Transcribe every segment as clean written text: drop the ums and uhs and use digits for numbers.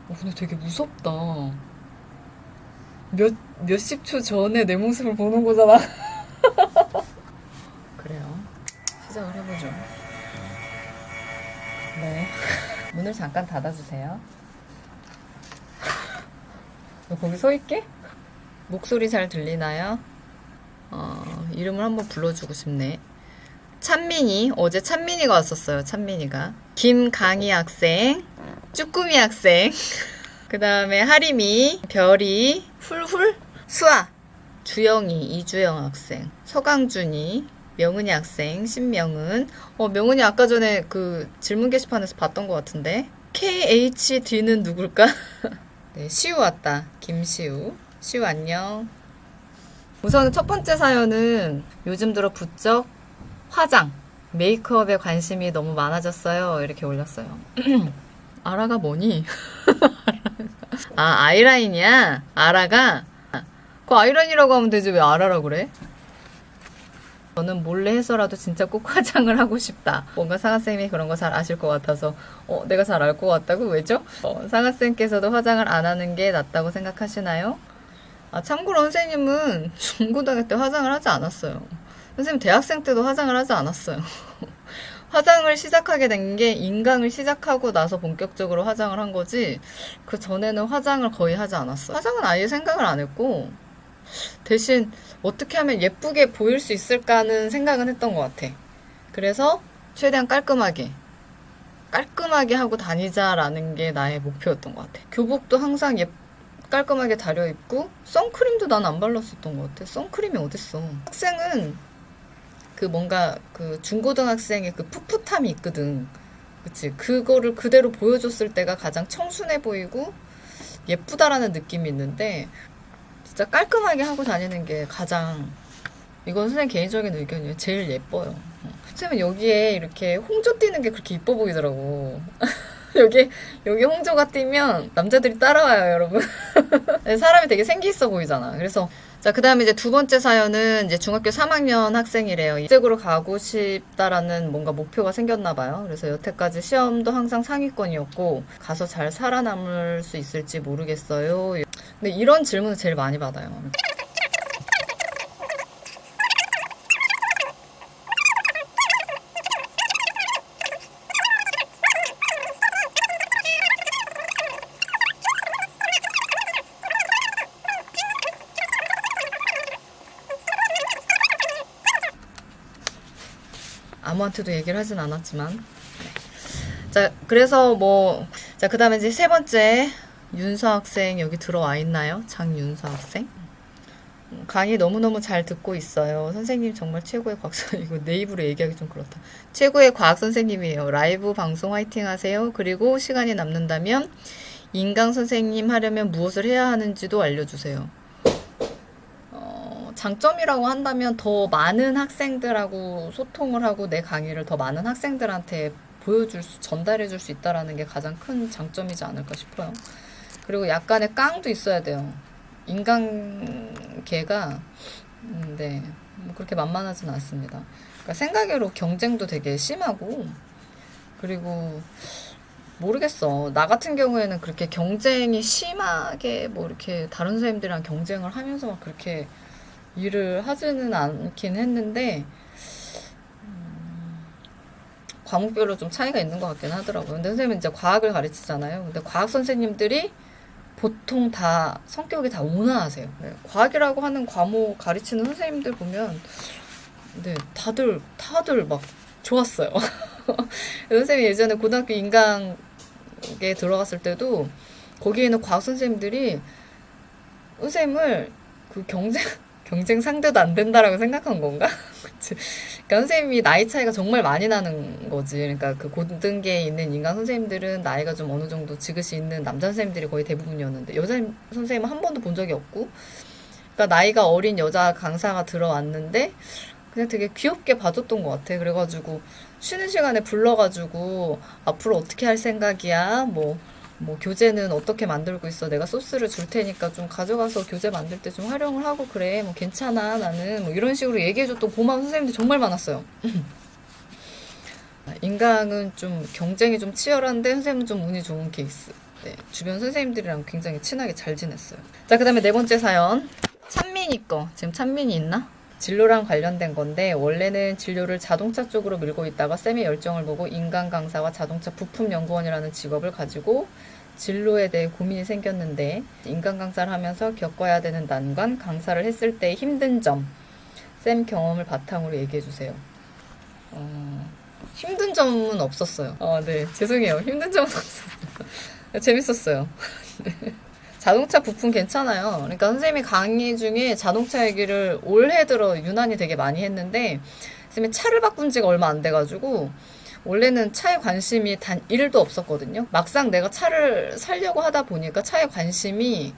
근데 되게 무섭다. 몇십 초 전에 내 모습을 보는 거잖아. 그래요. 시작을 해보죠. 네. 문을 잠깐 닫아주세요. 너 거기 서 있게? 목소리 잘 들리나요? 이름을 한번 불러주고 싶네. 찬민이, 어제 찬민이가 왔었어요. 찬민이가. 김강희 학생, 쭈꾸미 학생, 그 다음에 하림이, 별이, 훌훌, 수아, 주영이, 이주영 학생, 서강준이, 명은이 학생, 신명은. 명은이 아까 전에 그 질문 게시판에서 봤던 것 같은데. KHD는 누굴까? 네, 시우 왔다. 김시우. 시우 안녕. 우선 첫 번째 사연은 요즘 들어 부쩍 화장, 메이크업에 관심이 너무 많아졌어요. 이렇게 올렸어요. 아라가 뭐니? 아, 아이라인이야? 아라가? 그 아이라인이라고 하면 되지 왜 아라라 그래? 저는 몰래 해서라도 진짜 꼭 화장을 하고 싶다. 뭔가 상아쌤이 그런 거 잘 아실 것 같아서 내가 잘 알 것 같다고? 왜죠? 상아쌤께서도 화장을 안 하는 게 낫다고 생각하시나요? 참고로 선생님은 중고등학교 때 화장을 하지 않았어요. 선생님 대학생 때도 화장을 하지 않았어요. 화장을 시작하게 된 게 인강을 시작하고 나서 본격적으로 화장을 한 거지, 그 전에는 화장을 거의 하지 않았어요. 화장은 아예 생각을 안 했고, 대신 어떻게 하면 예쁘게 보일 수 있을까는 생각은 했던 것 같아. 그래서 최대한 깔끔하게 하고 다니자라는 게 나의 목표였던 것 같아. 교복도 항상 깔끔하게 다려입고, 선크림도 난 안 발랐었던 것 같아. 선크림이 어딨어. 학생은 그 뭔가 그 중고등학생의 그 풋풋함이 있거든. 그치? 그거를 그대로 보여줬을 때가 가장 청순해 보이고 예쁘다라는 느낌이 있는데, 진짜 깔끔하게 하고 다니는 게 가장, 이건 선생님 개인적인 의견이에요. 제일 예뻐요. 선생님은 여기에 이렇게 홍조 띄는 게 그렇게 이뻐 보이더라고. 여기 홍조가 띄면 남자들이 따라와요, 여러분. 사람이 되게 생기 있어 보이잖아. 그래서 자, 그 다음에 이제 두 번째 사연은 이제 중학교 3학년 학생이래요. 이직으로 가고 싶다라는 뭔가 목표가 생겼나 봐요. 그래서 여태까지 시험도 항상 상위권이었고 가서 잘 살아남을 수 있을지 모르겠어요. 근데 이런 질문을 제일 많이 받아요. 아무한테도 얘기를 하진 않았지만. 자, 그래서 자, 그 다음에 이제 세 번째, 윤서 학생 여기 들어와 있나요? 장윤서 학생. 강의 너무너무 잘 듣고 있어요. 선생님 정말 최고의 과학 이거 내 입으로 얘기하기 좀 그렇다. 최고의 과학 선생님이에요. 라이브 방송 화이팅 하세요. 그리고 시간이 남는다면 인강 선생님 하려면 무엇을 해야 하는지도 알려주세요. 장점이라고 한다면 더 많은 학생들하고 소통을 하고 내 강의를 더 많은 학생들한테 전달해 줄 수 있다라는 게 가장 큰 장점이지 않을까 싶어요. 그리고 약간의 깡도 있어야 돼요. 인간계가 네, 그렇게 만만하진 않습니다. 그러니까 생각외로 경쟁도 되게 심하고, 그리고 모르겠어. 나 같은 경우에는 그렇게 경쟁이 심하게 이렇게 다른 선생님들이랑 경쟁을 하면서 막 그렇게 일을 하지는 않긴 했는데, 과목별로 좀 차이가 있는 것 같긴 하더라고요. 근데 선생님은 이제 과학을 가르치잖아요. 근데 과학 선생님들이 보통 다 성격이 다 온화하세요. 네, 과학이라고 하는 과목 가르치는 선생님들 보면 네, 다들 막 좋았어요. 선생님이 예전에 고등학교 인강에 들어갔을 때도 거기에 있는 과학 선생님들이 선생님을 그 경쟁 상대도 안 된다라고 생각한 건가? 그치. 그러니까 선생님이 나이 차이가 정말 많이 나는 거지. 그러니까 그 고등계에 있는 인강 선생님들은 나이가 좀 어느 정도 지긋이 있는 남자 선생님들이 거의 대부분이었는데, 여자 선생님은 한 번도 본 적이 없고, 그러니까 나이가 어린 여자 강사가 들어왔는데 그냥 되게 귀엽게 봐줬던 것 같아. 그래가지고 쉬는 시간에 불러가지고 앞으로 어떻게 할 생각이야? 교재는 어떻게 만들고 있어? 내가 소스를 줄 테니까 좀 가져가서 교재 만들 때 좀 활용을 하고 그래. 괜찮아. 나는 이런 식으로 얘기해줬던 고마운 선생님들이 정말 많았어요. 인강은 좀 경쟁이 좀 치열한데 선생님은 좀 운이 좋은 케이스. 네, 주변 선생님들이랑 굉장히 친하게 잘 지냈어요. 자, 그 다음에 네 번째 사연. 찬민이 거. 지금 찬민이 있나? 진로랑 관련된 건데 원래는 진로를 자동차 쪽으로 밀고 있다가 쌤의 열정을 보고 인간 강사와 자동차 부품 연구원이라는 직업을 가지고 진로에 대해 고민이 생겼는데 인간 강사를 하면서 겪어야 되는 난관, 강사를 했을 때 힘든 점, 쌤 경험을 바탕으로 얘기해 주세요. 힘든 점은 없었어요. 네, 죄송해요. 힘든 점은 없었어요. 재밌었어요. 네. 자동차 부품 괜찮아요. 그러니까 선생님이 강의 중에 자동차 얘기를 올해 들어 유난히 되게 많이 했는데 선생님이 차를 바꾼 지가 얼마 안 돼가지고 원래는 차에 관심이 단 1도 없었거든요. 막상 내가 차를 사려고 하다 보니까 차에 관심이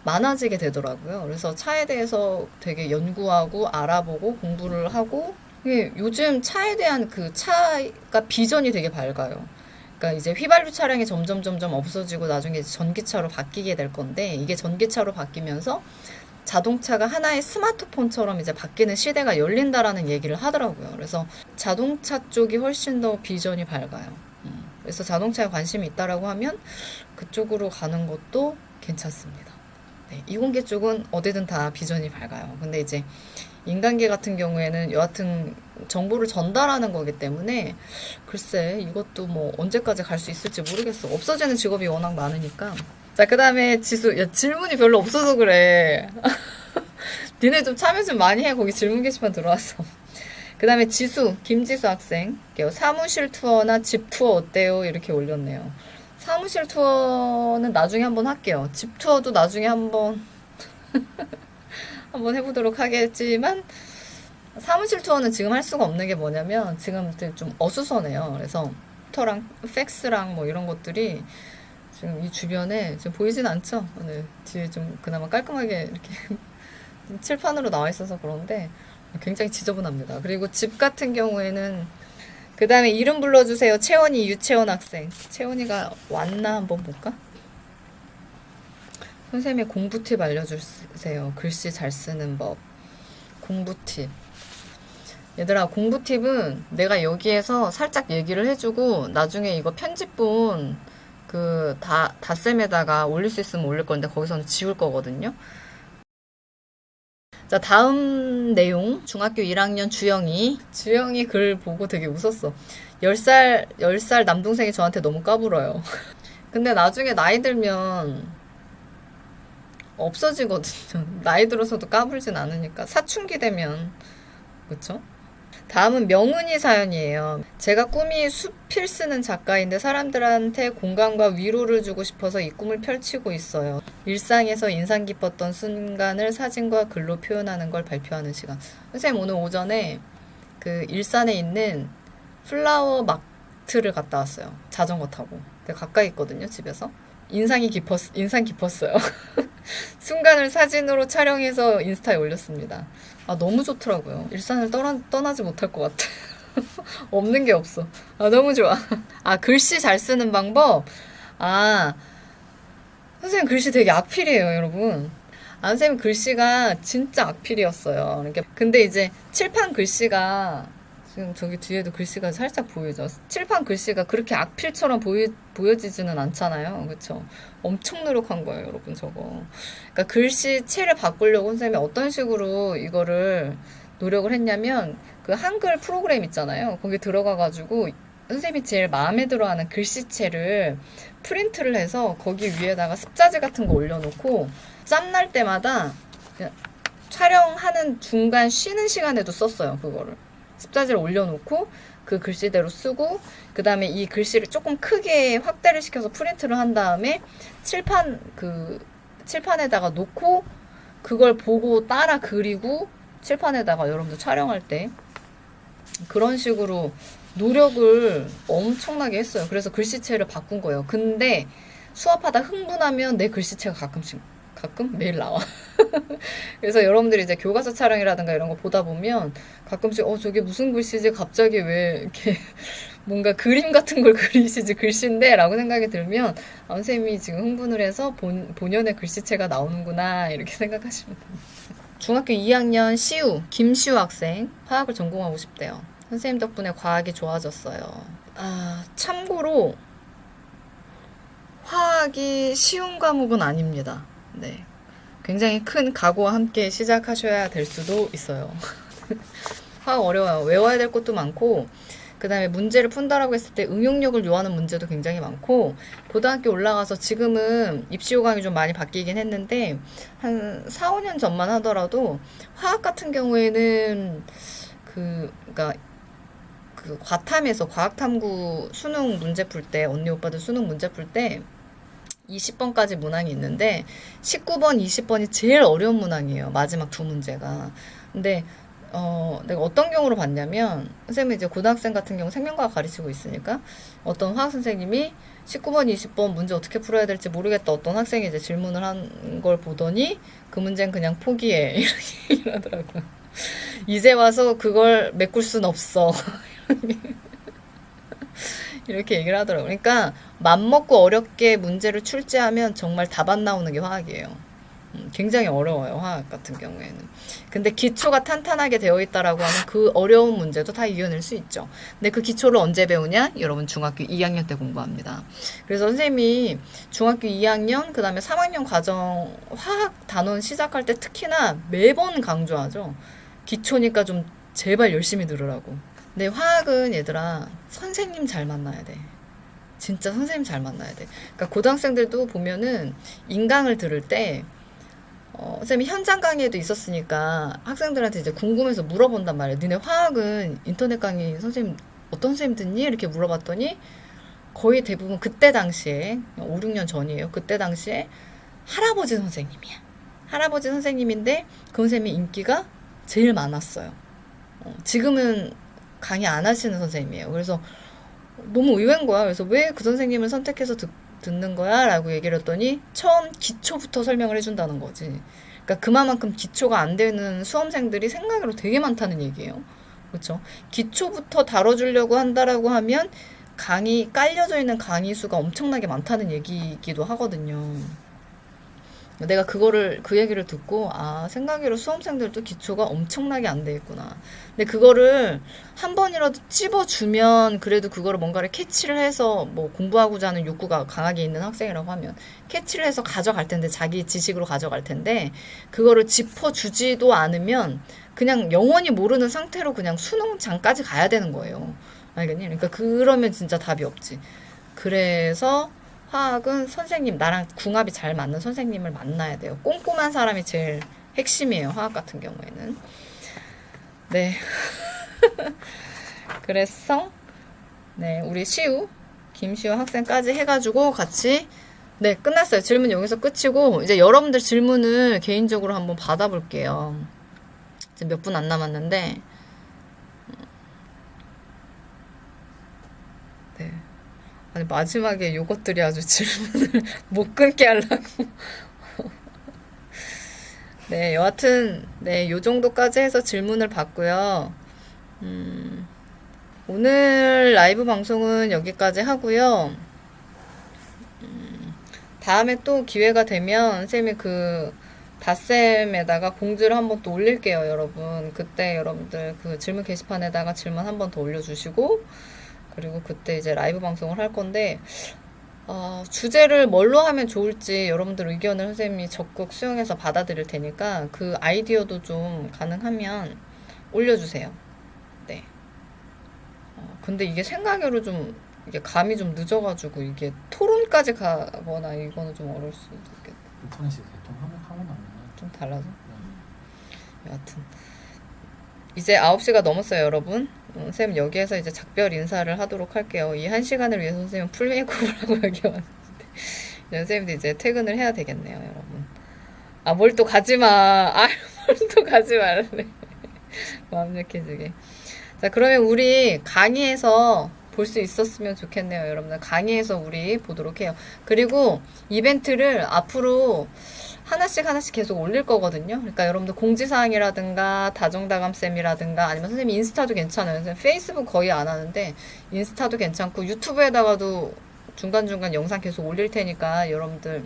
많아지게 되더라고요. 그래서 차에 대해서 되게 연구하고 알아보고 공부를 하고 요즘 차에 대한 그 차가 비전이 되게 밝아요. 그러니까 이제 휘발유 차량이 점점 없어지고 나중에 이제 전기차로 바뀌게 될 건데 이게 전기차로 바뀌면서 자동차가 하나의 스마트폰처럼 이제 바뀌는 시대가 열린다라는 얘기를 하더라고요. 그래서 자동차 쪽이 훨씬 더 비전이 밝아요. 그래서 자동차에 관심이 있다라고 하면 그쪽으로 가는 것도 괜찮습니다. 네, 이공계 쪽은 어디든 다 비전이 밝아요. 근데 이제 인간계 같은 경우에는 여하튼 정보를 전달하는 거기 때문에 글쎄 이것도 뭐 언제까지 갈 수 있을지 모르겠어. 없어지는 직업이 워낙 많으니까. 자, 그 다음에 지수. 야, 질문이 별로 없어서 그래. 니네 좀 참여 좀 많이 해. 거기 질문 게시판 들어왔어. 그 다음에 지수, 김지수 학생. 사무실 투어나 집 투어 어때요? 이렇게 올렸네요. 사무실 투어는 나중에 한번 할게요. 집 투어도 나중에 한번 해보도록 하겠지만 사무실 투어는 지금 할 수가 없는 게 뭐냐면 지금 좀 어수선해요. 그래서 터랑 팩스랑 뭐 이런 것들이 지금 이 주변에 지금 보이진 않죠. 네, 뒤에 좀 그나마 깔끔하게 이렇게 칠판으로 나와 있어서 그런데 굉장히 지저분합니다. 그리고 집 같은 경우에는 그 다음에 이름 불러주세요. 채원이, 유채원 학생. 채원이가 왔나 한번 볼까? 선생님의 공부 팁 알려주세요. 글씨 잘 쓰는 법. 공부 팁. 얘들아, 공부 팁은 내가 여기에서 살짝 얘기를 해주고 나중에 이거 편집본 그 다쌤에다가 올릴 수 있으면 올릴 건데 거기서는 지울 거거든요. 자, 다음 내용. 중학교 1학년 주영이 글 보고 되게 웃었어. 10살 남동생이 저한테 너무 까불어요. 근데 나중에 나이 들면 없어지거든요. 나이 들어서도 까불진 않으니까. 사춘기 되면. 그쵸? 다음은 명은이 사연이에요. 제가 꿈이 수필 쓰는 작가인데 사람들한테 공감과 위로를 주고 싶어서 이 꿈을 펼치고 있어요. 일상에서 인상 깊었던 순간을 사진과 글로 표현하는 걸 발표하는 시간. 선생님 오늘 오전에 그 일산에 있는 플라워 마트를 갔다 왔어요. 자전거 타고. 되게 가까이 있거든요, 집에서. 인상 깊었어요. 순간을 사진으로 촬영해서 인스타에 올렸습니다. 아, 너무 좋더라고요. 일산을 떠나지 못할 것 같아. 없는 게 없어. 아, 너무 좋아. 아, 글씨 잘 쓰는 방법? 아, 선생님 글씨 되게 악필이에요, 여러분. 아, 선생님 글씨가 진짜 악필이었어요. 그러니까 근데 이제 칠판 글씨가 지금 저기 뒤에도 글씨가 살짝 보이죠. 칠판 글씨가 그렇게 악필처럼 보여지지는 않잖아요. 그쵸? 엄청 노력한 거예요, 여러분, 저거. 그러니까 글씨체를 바꾸려고 선생님이 어떤 식으로 이거를 노력을 했냐면 그 한글 프로그램 있잖아요. 거기 들어가가지고 선생님이 제일 마음에 들어하는 글씨체를 프린트를 해서 거기 위에다가 습자지 같은 거 올려놓고 짬날 때마다 그냥 촬영하는 중간 쉬는 시간에도 썼어요, 그거를. 습자지를 올려놓고 그 글씨대로 쓰고 그 다음에 이 글씨를 조금 크게 확대를 시켜서 프린트를 한 다음에 칠판에다가 놓고 그걸 보고 따라 그리고 칠판에다가 여러분들 촬영할 때 그런 식으로 노력을 엄청나게 했어요. 그래서 글씨체를 바꾼 거예요. 근데 수업하다 흥분하면 내 글씨체가 가끔 매일 나와. 그래서 여러분들이 이제 교과서 촬영이라든가 이런 거 보다 보면 가끔씩 저게 무슨 글씨지 갑자기 왜 이렇게 뭔가 그림 같은 걸 그리시지 글씨인데 라고 생각이 들면 선생님이 지금 흥분을 해서 본연의 글씨체가 나오는구나 이렇게 생각하시면 됩니다. 중학교 2학년 김시우 학생 화학을 전공하고 싶대요. 선생님 덕분에 과학이 좋아졌어요. 참고로 화학이 쉬운 과목은 아닙니다. 네. 굉장히 큰 각오와 함께 시작하셔야 될 수도 있어요. 화학 어려워요. 외워야 될 것도 많고, 그 다음에 문제를 푼다라고 했을 때 응용력을 요하는 문제도 굉장히 많고, 고등학교 올라가서 지금은 입시 요강이 좀 많이 바뀌긴 했는데, 한 4, 5년 전만 하더라도 화학 같은 경우에는 그니까 그 과탐에서 과학탐구 수능 문제 풀 때, 언니 오빠들 수능 문제 풀 때 20번까지 문항이 있는데 19번, 20번이 제일 어려운 문항이에요. 마지막 두 문제가. 근데 내가 어떤 경우로 봤냐면, 선생님이 이제 고등학생 같은 경우 생명과학 가르치고 있으니까 어떤 화학 선생님이 19번, 20번 문제 어떻게 풀어야 될지 모르겠다. 어떤 학생이 이제 질문을 한 걸 보더니 그 문제는 그냥 포기해. 이렇게 얘기를 하더라고요. 이제 와서 그걸 메꿀 순 없어. 이렇게 얘기를 하더라고요. 그러니까 맘먹고 어렵게 문제를 출제하면 정말 답 안 나오는 게 화학이에요. 굉장히 어려워요, 화학 같은 경우에는. 근데 기초가 탄탄하게 되어 있다라고 하면 그 어려운 문제도 다 이겨낼 수 있죠. 근데 그 기초를 언제 배우냐? 여러분 중학교 2학년 때 공부합니다. 그래서 선생님이 중학교 2학년, 그 다음에 3학년 과정 화학 단원 시작할 때 특히나 매번 강조하죠. 기초니까 좀 제발 열심히 들으라고. 근데 화학은 얘들아, 선생님 잘 만나야 돼. 진짜 선생님 잘 만나야 돼. 그러니까 고등학생들도 보면은 인강을 들을 때 선생님이 현장 강의에도 있었으니까 학생들한테 이제 궁금해서 물어본단 말이에요. 니네 화학은 인터넷 강의 선생님 어떤 선생님 듣니? 이렇게 물어봤더니 거의 대부분 그때 당시에 5, 6년 전이에요. 그때 당시에 할아버지 선생님이야. 할아버지 선생님인데 그 선생님이 인기가 제일 많았어요. 지금은 강의 안 하시는 선생님이에요. 그래서 너무 의외인 거야. 그래서 왜 그 선생님을 선택해서 듣는 거야? 라고 얘기를 했더니 처음 기초부터 설명을 해준다는 거지. 그러니까 그만큼 기초가 안 되는 수험생들이 생각으로 되게 많다는 얘기예요. 그렇죠? 기초부터 다뤄주려고 한다라고 하면 깔려져 있는 강의 수가 엄청나게 많다는 얘기이기도 하거든요. 내가 그 얘기를 듣고, 생각외로 수험생들도 기초가 엄청나게 안 돼 있구나. 근데 그거를 한 번이라도 찝어주면, 그래도 그거를 뭔가를 캐치를 해서, 뭐 공부하고자 하는 욕구가 강하게 있는 학생이라고 하면, 캐치를 해서 가져갈 텐데, 자기 지식으로 가져갈 텐데, 그거를 짚어주지도 않으면, 그냥 영원히 모르는 상태로 그냥 수능장까지 가야 되는 거예요. 알겠니? 그러니까 그러면 진짜 답이 없지. 그래서, 화학은 선생님, 나랑 궁합이 잘 맞는 선생님을 만나야 돼요. 꼼꼼한 사람이 제일 핵심이에요, 화학 같은 경우에는. 네. 그래서, 네, 우리 김시우 학생까지 해가지고 같이, 네, 끝났어요. 질문 여기서 끝이고, 이제 여러분들 질문을 개인적으로 한번 받아볼게요. 이제 몇 분 안 남았는데, 네. 아니, 마지막에 요것들이 아주 질문을 못 끊게 하려고. 네, 여하튼, 네, 요 정도까지 해서 질문을 받고요. 오늘 라이브 방송은 여기까지 하고요. 다음에 또 기회가 되면, 쌤이 닷쌤에다가 공지를 한번 또 올릴게요, 여러분. 그때 여러분들 그 질문 게시판에다가 질문 한번 더 올려주시고, 그리고 그때 이제 라이브 방송을 할 건데, 주제를 뭘로 하면 좋을지 여러분들 의견을 선생님이 적극 수용해서 받아들일 테니까 그 아이디어도 좀 가능하면 올려주세요. 네. 근데 이게 생각으로 좀, 이게 감이 좀 늦어가지고 이게 토론까지 가거나 이거는 좀 어려울 수도 있겠다. 인터넷이 개통하고 나면 좀 달라져? 여하튼. 이제 9시가 넘었어요, 여러분. 선생님 여기에서 이제 작별 인사를 하도록 할게요. 이 1시간을 위해서 선생님은 풀메이크업을 하고 여기 왔는데 선생님도 이제 퇴근을 해야 되겠네요, 여러분. 뭘 또 가지마. 뭘 또 가지 말래. 마음 약해지게. 자, 그러면 우리 강의에서 볼 수 있었으면 좋겠네요, 여러분들. 강의에서 우리 보도록 해요. 그리고 이벤트를 앞으로 하나씩 계속 올릴 거거든요. 그러니까 여러분들 공지사항이라든가 다정다감쌤이라든가 아니면 선생님 인스타도 괜찮아요. 선생님 페이스북 거의 안 하는데 인스타도 괜찮고 유튜브에다가도 중간중간 영상 계속 올릴 테니까 여러분들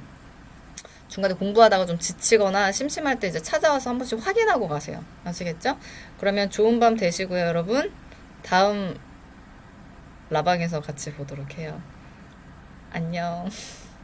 중간에 공부하다가 좀 지치거나 심심할 때 이제 찾아와서 한 번씩 확인하고 가세요. 아시겠죠? 그러면 좋은 밤 되시고요, 여러분. 다음 라방에서 같이 보도록 해요. 안녕.